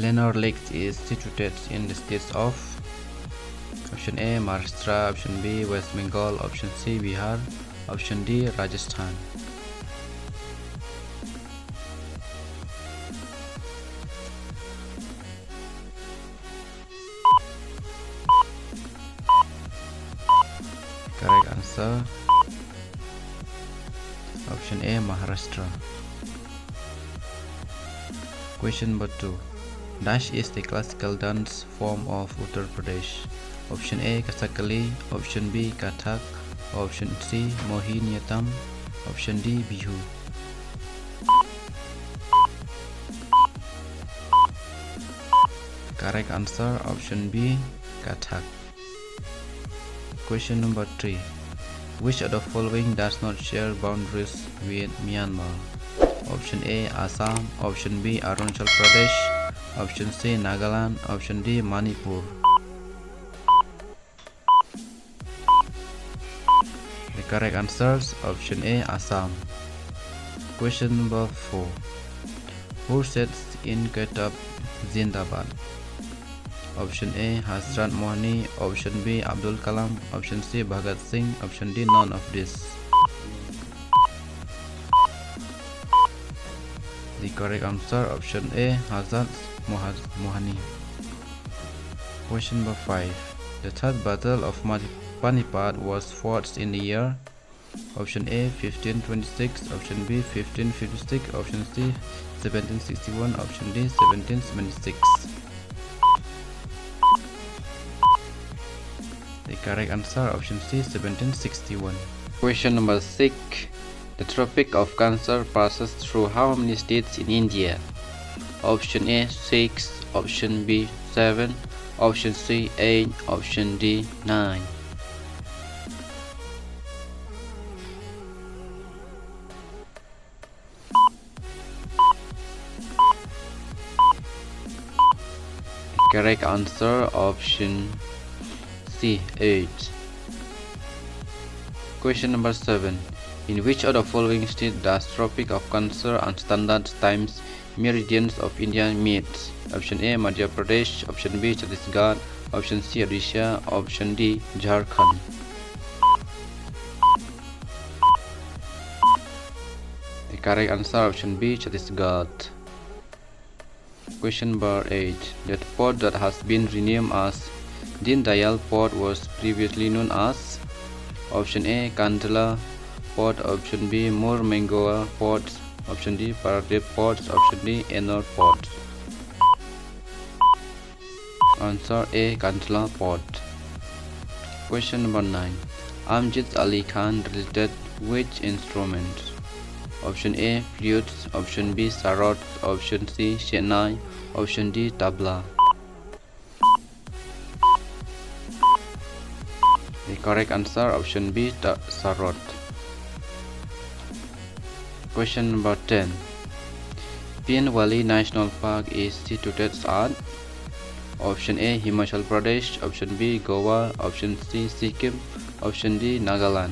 Eleanor Lake is situated in the states of option A Maharashtra, option B West Bengal, option C Bihar, option D Rajasthan. Correct answer option A Maharashtra. Question number 2. Dash is the classical dance form of Uttar Pradesh. Option A Kathakali, option B Kathak, option C Mohiniyattam, option D Bihu. Correct answer option B Kathak. Question number 3. Which of the following does not share boundaries with Myanmar? Option A Assam, option B Arunachal Pradesh, option C Nagaland, option D Manipur. The correct answers option A Assam. Question number 4. Who sits in Kitab Zindabad? Option A Hazrat Mohani, option B Abdul Kalam, option C Bhagat Singh, option D none of this. The correct answer option A Hazrat Mohani. Question number 5. The third battle of Panipat was fought in the year. Option A 1526, option B 1556, option C 1761, option D 1776. The correct answer option C 1761. Question number 6. The Tropic of Cancer passes through how many states in India? Option A 6, option B 7, option C 8, option D 9. The correct answer option C 8. Question number 7. In which of the following states does Tropic of Cancer and Standard Times meridians of India meet? Option A Madhya Pradesh, option B Chhattisgarh, option C Odisha, option D Jharkhand. The correct answer option B Chhattisgarh. Question number 8. That port that has been renamed as Deen Dayal Port was previously known as? Option A Kandla Port, option B Mormugao Port, option D Paradip Port, option D Ennore Port. Answer A Kandla Port. Question number 9. Amjad Ali Khan related which instrument? Option A flute, option B sarod, option C shehnai, option D tabla. The correct answer option B sarod. Question number 10. Pien Valley National Park is situated at? Option A Himachal Pradesh, option B Goa, option C Sikkim, option D Nagaland.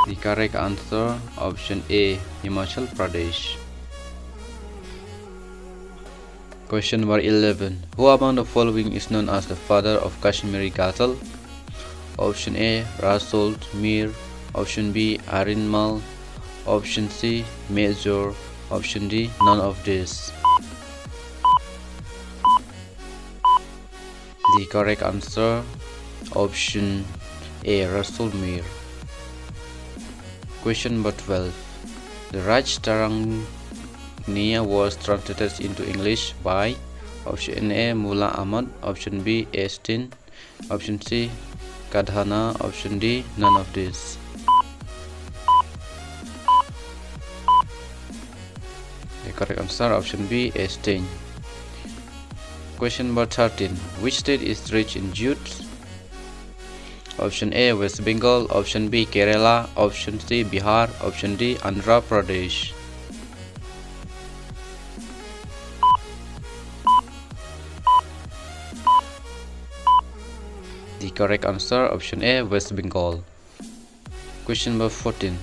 The correct answer option A Himachal Pradesh. Question number 11. Who among the following is known as the father of Kashmiri Ghazal? Option A Rasul Mir, option B Arinmal, option C Major, option D none of this. The correct answer option A Rasul Mir. Question number 12. The Raj Tarangnia was translated into English by? Option A Mullah Ahmad, option B Estin, option C Kadhana, option D none of this. The correct answer option B Estin. Question number 13. Which state is rich in jute? Option A West Bengal, option B Kerala, option C Bihar, option D Andhra Pradesh. The correct answer option A West Bengal. Question number 14.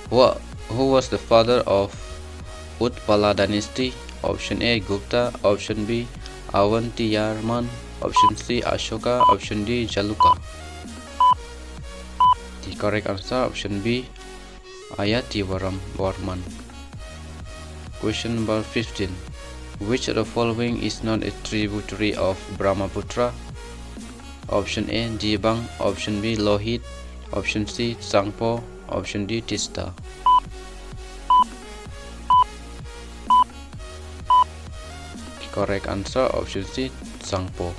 Who was the father of Utpala dynasty. Option A Gupta, option B Avantiyarman, option C Ashoka, option D Jaluka. The correct answer option B Ayativarman. Question number 15. Which of the following is not a tributary of Brahmaputra? Option A Jibang, option B Lohit, option C Tsangpo, option D Tista. Correct answer option C Tsangpo.